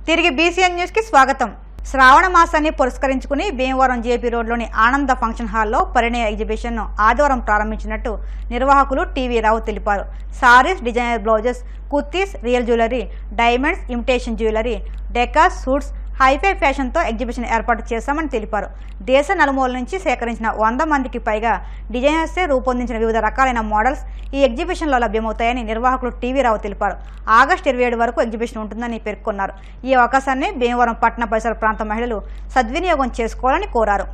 తిరిగి BCN news కి స్వాగతం. శ్రావణ మాసాన్ని పురస్కరించుకుని భీమవరం జేపీ రోడ్లోని ఆనంద ఫంక్షన్ హాల్లో పరిణయ ఎగ్జిబిషన్ను ఆదివారం ప్రారంభించినట్టు నిర్వాహకులు టీవీ రావు తెలిపారు. Saris, designer blouses, kurtis, real jewellery, diamonds, imitation jewellery, డెకాస్, సూట్స్, హైఫై ఫ్యాషన్తో ఎగ్జిబిషన్ ఏర్పాటు చేశామని తెలిపారు. దేశ నలుమూల నుంచి సేకరించిన 100 మందికి పైగా డిజైనర్సే రూపొందించిన వివిధ రకాలైన మోడల్స్ ఈ ఎగ్జిబిషన్లో లభ్యమవుతాయని నిర్వాహకులు టీవీ రావు తెలిపారు. ఆగస్టు 27 వరకు ఎగ్జిబిషన్ ఉంటుందని పేర్కొన్నారు. ఈ అవకాశాన్ని భీమవరం పట్టణ పరిసర ప్రాంత మహిళలు సద్వినియోగం చేసుకోవాలని కోరారు.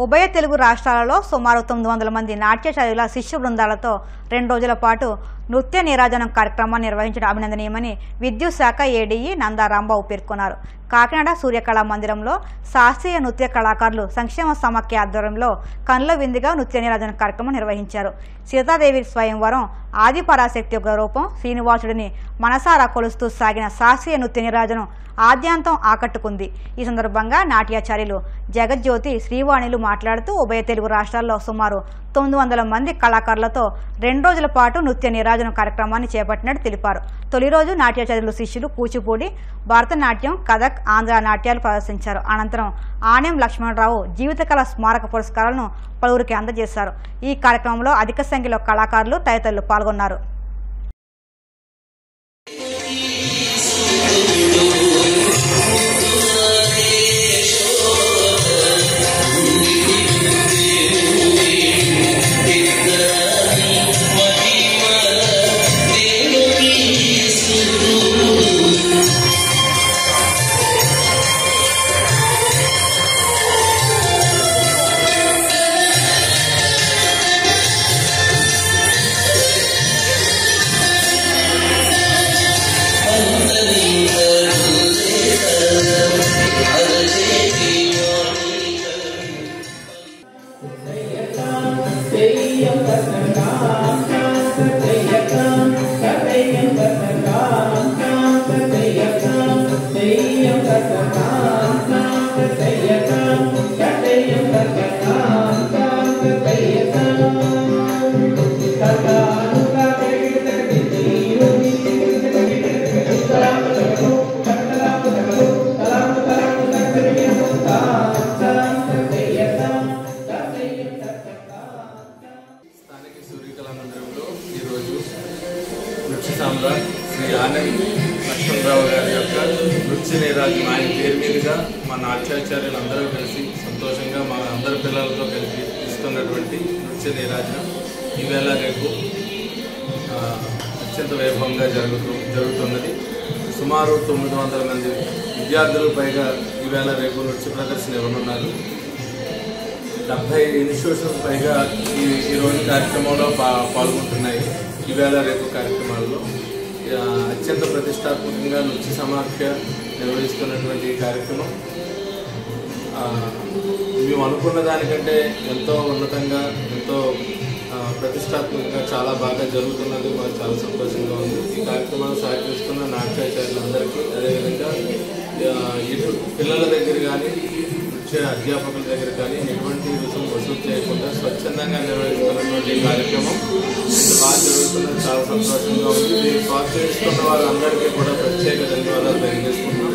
ఉభయ తెలుగు రాష్ట్రాలలో సుమారు 900 మంది నాట్యశాలుల శిష్య బృందాలతో 2 రోజుల పాటు నృత్య నీరాజనం కార్యక్రమాన్ని నిర్వహించడం అభినందనీయమని విద్యుత్ శాఖ ఏడీఈ నందా రాంబాబు పేర్కొన్నారు. కాకినాడ సూర్యకళా మందిరంలో శాస్త్రీయ నృత్య కళాకారులు సంక్షేమ సమాఖ్య ఆధ్వర్యంలో కనుల విందుగా నృత్య నీరాజన కార్యక్రమం నిర్వహించారు. సీతాదేవి స్వయంవరం, ఆది పరాశక్తి యొక్క రూపం శ్రీనివాసుడిని మనసారా కొలుస్తూ సాగిన శాస్త్రీయ నృత్య నీరాజనం ఆద్యాంతం ఆకట్టుకుంది. ఈ సందర్భంగా నాట్యాచార్యులు జగజ్యోతి, శ్రీవాణిలు మాట్లాడుతూ ఉభయ తెలుగు రాష్ట్రాల్లో సుమారు 900 మంది కళాకారులతో 2 రోజుల పాటు నృత్య నీరాజన కార్యక్రమాన్ని చేపట్టినట్టు తెలిపారు. తొలి రోజు నాట్యాచార్యులు శిష్యులు కూచిపూడి, భరతనాట్యం, కథక్, ఆంధ్ర నాట్యాలు ప్రదర్శించారు. అనంతరం ఆనెం లక్ష్మణరావు జీవితకళ స్మారక పురస్కారాలను పలువురికి అందజేశారు. ఈ కార్యక్రమంలో అధిక సంఖ్యలో కళాకారులు తదితరులు పాల్గొన్నారు. శ్రీ ఆనెం లక్ష్మణరావు గారి యొక్క నృత్య నీరాజనం ఆయన పేరు మీదుగా మా నాట్యాచార్యులందరూ కలిసి సంతోషంగా మా అందరి పిల్లలతో కలిసి ఇస్తున్నటువంటి నృత్య నీరాజనం ఈవేళ రేపు అత్యంత వైభవంగా జరుగుతున్నది. సుమారు 900 మంది విద్యార్థులు పైగా ఈవేళ రేపు నృత్య ప్రదర్శన ఇవ్వనున్నారు. 70 ఇన్స్టిట్యూషన్స్ పైగా ఈరోజు కార్యక్రమంలో పాల్గొంటున్నాయి. ఈవేళ రేపు కార్యక్రమాల్లో అత్యంత ప్రతిష్టాత్మకంగా నృత్య సమాఖ్య నిర్వహిస్తున్నటువంటి ఈ కార్యక్రమం మేము అనుకున్న దానికంటే ఎంతో ఉన్నతంగా, ఎంతో ప్రతిష్టాత్మకంగా చాలా బాగా జరుగుతున్నది. మాకు చాలా సంతోషంగా ఉంది. ఈ కార్యక్రమాన్ని సహకరిస్తున్న నాట్యాచార్యులందరికీ, అదేవిధంగా ఇటు పిల్లల దగ్గర కానీ అధ్యాపకుల దగ్గర కానీ ఎటువంటి రుసుము వసూలు చేయకుండా స్వచ్ఛందంగా నిర్వహిస్తున్నటువంటి కార్యక్రమం ఇంత బాగా జరుగుతున్నది. చాలా సంతోషంగా ఉంది. దీన్ని ప్రోత్సహిస్తున్న వాళ్ళందరికీ కూడా ప్రత్యేక ధన్యవాదాలు తెలియజేసుకున్నాం.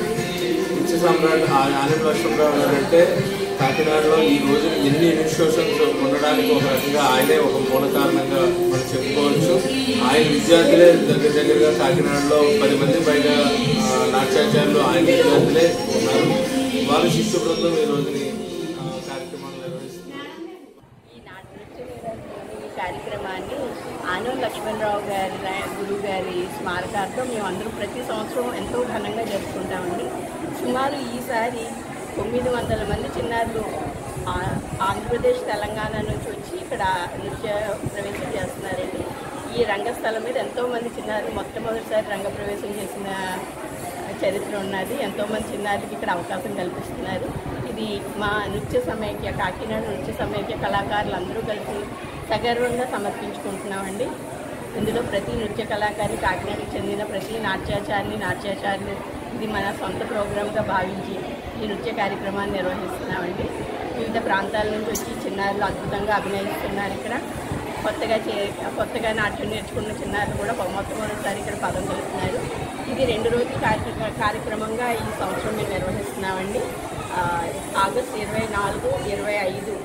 నృత్య సామ్రాట్ ఆనం లక్ష్మణరావు గారు అంటే కాకినాడలో ఈ రోజు ఎన్ని ఇన్స్టిట్యూషన్స్ ఉండడానికి ఒక రకంగా ఆయనే ఒక మూల కారణంగా మనం చెప్పుకోవచ్చు. ఆయన విద్యార్థులే దగ్గరగా కాకినాడలో 10 మంది పైగా నాట్యాచార్యులు ఆయన విద్యార్థులే ఉన్నారు. వాళ్ళ శిష్య బృందం ఈ రోజుని కార్యక్రమాలు నిర్వహిస్తున్నారు. ఈ కార్యక్రమాన్ని ఆనం లక్ష్మణరావు గారి గురువు గారి స్మారకార్థం మేమందరం ప్రతి సంవత్సరం ఎంతో ఘనంగా జరుపుకుంటామండి. సుమారు ఈసారి 900 మంది చిన్నారులు ఆంధ్రప్రదేశ్, తెలంగాణ నుంచి వచ్చి ఇక్కడ నృత్య ప్రవేశం చేస్తున్నారండి. ఈ రంగస్థలం మీద ఎంతోమంది చిన్నారులు మొట్టమొదటిసారి రంగప్రవేశం చేసిన చరిత్ర ఉన్నది. ఎంతోమంది చిన్నారులకి ఇక్కడ అవకాశం కల్పిస్తున్నారు. ఇది మా నృత్య సమైక్య, కాకినాడ నృత్య సమైక్య కళాకారులు అందరూ కలిసి సగర్వంగా సమర్పించుకుంటున్నామండి. ఇందులో ప్రతి నృత్య కళాకారి, కాకినాడకు చెందిన ప్రతి నాట్యాచార్యులు ఇది మన సొంత ప్రోగ్రామ్గా భావించి ఈ నృత్య కార్యక్రమాన్ని నిర్వహిస్తున్నామండి. వివిధ ప్రాంతాల నుంచి వచ్చి చిన్నారులు అద్భుతంగా అభినయిస్తున్నారు. ఇక్కడ కొత్తగా నాట్యం నేర్చుకున్న చిన్నారులు కూడా మొట్టమొదటిసారి ఇక్కడ పదం కలుపుతున్నారు. ఇది 2 రోజుల కార్యక్రమంగా ఈ సంవత్సరం మేము నిర్వహిస్తున్నామండి. ఆగస్టు 24, 25,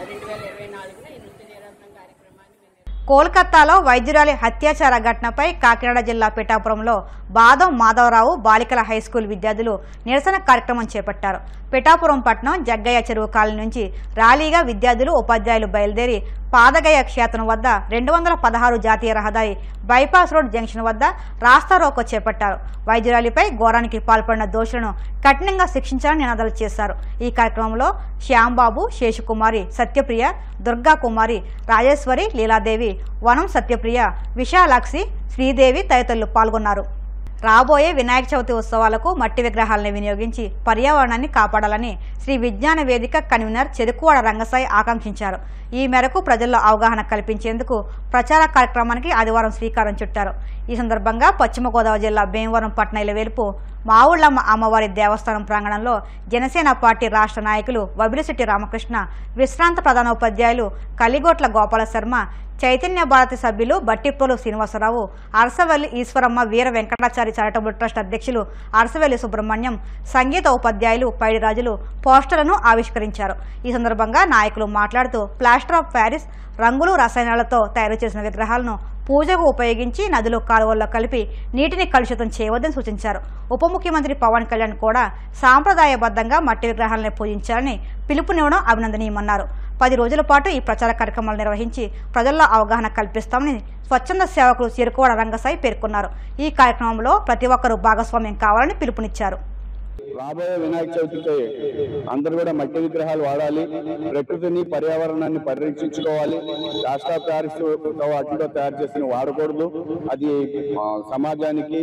2024 ఈ నృత్య నిరాధన కార్యక్రమాన్ని కోల్కతాలో వైద్యురాలి అత్యాచార ఘటనపై కాకినాడ జిల్లా పిఠాపురంలో బాదం మాధవరావు బాలికల హైస్కూల్ విద్యార్థులు నిరసన కార్యక్రమం చేపట్టారు. పిఠాపురం పట్టణం జగ్గయ్య చెరువు కాలనీ నుంచి ర్యాలీగా విద్యార్థులు, ఉపాధ్యాయులు బయలుదేరి పాదగయ క్షేత్రం వద్ద 216 జాతీయ రహదారి బైపాస్ రోడ్ జంక్షన్ వద్ద రాస్తారోకో చేపట్టారు. వైద్యురాలిపై ఘోరానికి పాల్పడిన దోషులను కఠినంగా శిక్షించాలని నినాదాలు చేశారు. ఈ కార్యక్రమంలో శ్యాంబాబు, శేషకుమారి, సత్యప్రియ, దుర్గా కుమారి, రాజేశ్వరి, లీలాదేవి, వనం సత్యప్రియ, విశాలాక్షి, శ్రీదేవి తదితరులు పాల్గొన్నారు. రాబోయే వినాయక చవితి ఉత్సవాలకు మట్టి విగ్రహాలను వినియోగించి పర్యావరణాన్ని కాపాడాలని శ్రీ విజ్ఞాన వేదిక కన్వీనర్ చెరుకువాడ రంగసాయి ఆకాంక్షించారు. ఈ మేరకు ప్రజల్లో అవగాహన కల్పించేందుకు ప్రచార కార్యక్రమానికి ఆదివారం శ్రీకారం చుట్టారు. ఈ సందర్భంగా పశ్చిమ గోదావరి జిల్లా భీమవరం పట్టణ ఇలవేల్పు మావుళ్లమ్మ అమ్మవారి దేవస్థానం ప్రాంగణంలో జనసేన పార్టీ రాష్ట్ర నాయకులు వబిలిశెట్టి రామకృష్ణ, విశ్రాంత ప్రధానోపాధ్యాయులు కలిగోట్ల గోపాల శర్మ, చైతన్య భారతి సభ్యులు బట్టిప్రోలు శ్రీనివాసరావు, అరసవల్లి ఈశ్వరమ్మ వీర వెంకటాచారి చారిటబుల్ ట్రస్ట్ అధ్యక్షులు అరసవల్లి సుబ్రహ్మణ్యం, సంగీత ఉపాధ్యాయులు పైడిరాజులు పోస్టర్లను ఆవిష్కరించారు. ఈ సందర్భంగా నాయకులు మాట్లాడుతూ ప్లాస్టర్ ఆఫ్ ప్యారిస్, రంగులు, రసాయనాలతో తయారు చేసిన విగ్రహాలను పూజకు ఉపయోగించి నదులు, కాలువల్లో కలిపి నీటిని కలుషితం చేయవద్దని సూచించారు. ఉప ముఖ్యమంత్రి పవన్ కళ్యాణ్ కూడా సాంప్రదాయబద్ధంగా మట్టి విగ్రహాలను పూజించాలని పిలుపునివ్వడం అభినందనీయమన్నారు. 10 రోజుల పాటు ఈ ప్రచార కార్యక్రమాలు నిర్వహించి ప్రజల్లో అవగాహన కల్పిస్తామని స్వచ్ఛంద సేవకులు చెరుకువాడ రంగసాయి పేర్కొన్నారు. ఈ కార్యక్రమంలో ప్రతి ఒక్కరూ భాగస్వామ్యం కావాలని పిలుపునిచ్చారు. రాబోయే వినాయక చవితికి అందరూ కూడా మట్టి విగ్రహాలు వాడాలి, ప్రకృతిని, పర్యావరణాన్ని పరిరక్షించుకోవాలి. రాష్ట్ర ప్యారిస్ వాటితో తయారు చేసిన వాడకూడదు, అది సమాజానికి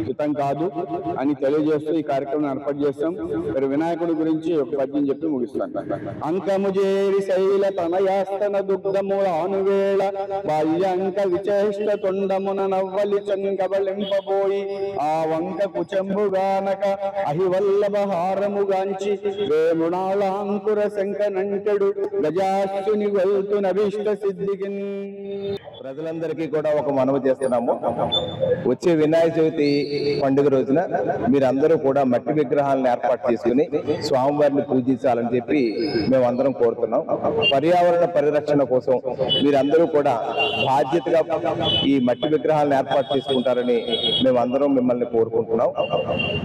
హితం కాదు అని తెలియజేస్తూ ఈ కార్యక్రమం ఏర్పాటు చేస్తాం. మరి వినాయకుడి గురించి ఒక పద్యం చెప్పి ముగిస్తాను. అంకము చేరి శైల తనయాస్తన దుగ్ధముల అనువేళ బాల్యాంక విచేష్ట తొండమున నవ్వలి చంకబలింపబోయి ఆ వంక కుచెంబుగానక అహివల్లభహారముగాంచి వేముణాళాంకుర శంకనంటెడు గజాస్సుని వెళ్తునభీష్ట సిద్ధికిన్. ప్రజలందరికీ కూడా ఒక మనవి చేస్తున్నాము. వచ్చే వినాయక చవితి పండుగ రోజున మీరందరూ కూడా మట్టి విగ్రహాలను ఏర్పాటు చేసుకుని స్వామివారిని పూజించాలని చెప్పి మేమందరం కోరుతున్నాం. పర్యావరణ పరిరక్షణ కోసం మీరందరూ కూడా బాధ్యతగా ఈ మట్టి విగ్రహాలను ఏర్పాటు చేసుకుంటారని మేమందరం మిమ్మల్ని కోరుకుంటున్నాం.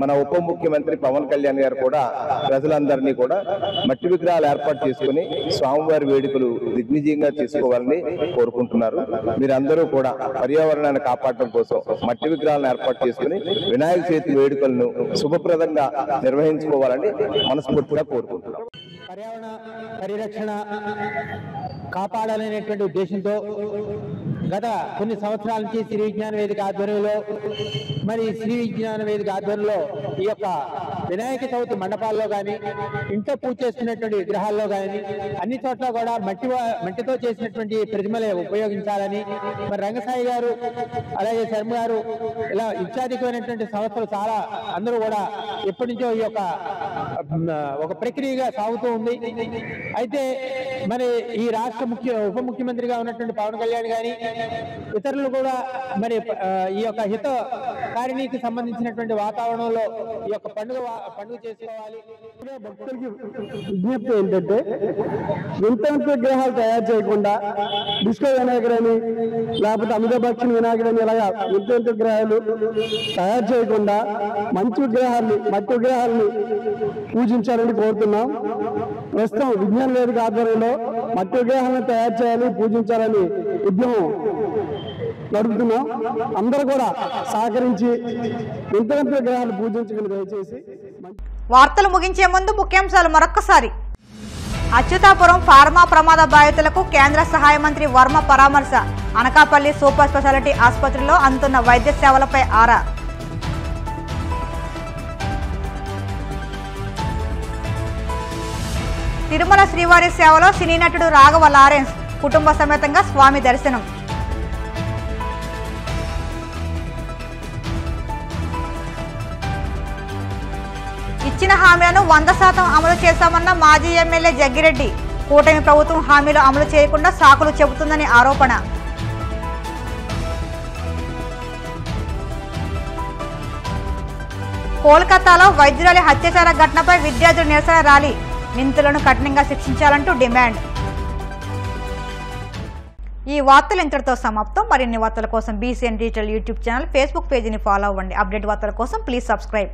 మన ఉప ముఖ్యమంత్రి పవన్ కళ్యాణ్ గారు కూడా ప్రజలందరినీ కూడా మట్టి విగ్రహాలు ఏర్పాటు చేసుకుని స్వామివారి వేడుకలు దిగ్విజయంగా చేసుకోవాలని కోరుకుంటున్నారు. మీరందరూ కూడా పర్యావరణాన్ని కాపాడటం కోసం మట్టి విగ్రహాలను ఏర్పాటు చేసుకుని వినాయక చవితి వేడుకలను శుభప్రదంగా నిర్వహించుకోవాలని మనస్ఫూర్తిగా కోరుకుంటున్నాం. పర్యావరణ పరిరక్షణ కాపాడాలనేటువంటి ఉద్దేశంతో గత కొన్ని సంవత్సరాల నుంచి శ్రీ విజ్ఞాన వేదిక ఆధ్వర్యంలో ఈ యొక్క వినాయక చవితి మండపాల్లో కానీ, ఇంట్లో పూజ చేసుకునేటువంటి విగ్రహాల్లో కానీ అన్ని చోట్ల కూడా మట్టితో చేసినటువంటి ప్రతిమలే ఉపయోగించాలని మరి రంగసాయి గారు అలాగే శర్మ గారు ఇలా ఇత్యాదికమైనటువంటి సంస్థలు చాలా అందరూ కూడా ఎప్పటి నుంచో ఈ యొక్క ఒక ప్రక్రియగా సాగుతూ ఉంది. అయితే మరి ఈ రాష్ట్ర ఉప ముఖ్యమంత్రిగా ఉన్నటువంటి పవన్ కళ్యాణ్ గాని ఇతరులు కూడా మరి ఈ యొక్క హితకారిణికి సంబంధించినటువంటి వాతావరణంలో ఈ యొక్క పండుగ చేసుకోవాలి. భక్తులకి విజ్ఞప్తి ఏంటంటే వింత విగ్రహాలు తయారు చేయకుండా డిస్కో వినాయకుడని లేకపోతే అమితాభక్షణ వినాయకుడని ఇలాగా వింత విగ్రహాలు తయారు చేయకుండా మంచి విగ్రహాన్ని మట్టి విగ్రహాలని పూజించాలని కోరుతున్నాం. ప్రస్తుతం విజ్ఞాన వేదిక ఆధ్వర్యంలో మట్టి విగ్రహాలను తయారు చేయాలి, పూజించాలని ఉద్యమం నడుపుతున్నాం. అందరూ కూడా సహకరించి వింత విగ్రహాలు పూజించగలి దయచేసి. వార్తలు ముగించే ముందు ముఖ్యాంశాలు మరొక్కసారి. అచ్యుతాపురం ఫార్మా ప్రమాద బాధితులకు కేంద్ర సహాయ మంత్రి వర్మ పరామర్శ. అనకాపల్లి సూపర్ స్పెషాలిటీ ఆసుపత్రిలో అందుతున్న వైద్య సేవలపై ఆరా. తిరుమల శ్రీవారి సేవలో సినీ నటుడు రాఘవ లారెన్స్ కుటుంబ సమేతంగా స్వామి దర్శనం. ఇచ్చిన హామీలను 100% అమలు చేశామన్న మాజీ ఎమ్మెల్యే జగ్గిరెడ్డి. కూటమి ప్రభుత్వం హామీలు అమలు చేయకుండా సాకులు చెబుతుందని ఆరోపణ. కోల్కతాలో వైద్యురాలి అత్యాచార ఘటనపై విద్యార్థుల నిరసన ర్యాలీ. నిందితులను కఠినంగా శిక్షించాలంటూ డిమాండ్. ఈ వార్తలు ఇంతటితో సమాప్తం. మరిన్ని వార్తల కోసం BCN digital YouTube channel, Facebook పేజీని ఫాలో అవ్వండి. అప్డేట్ వార్తల కోసం ప్లీజ్ సబ్స్క్రైబ్.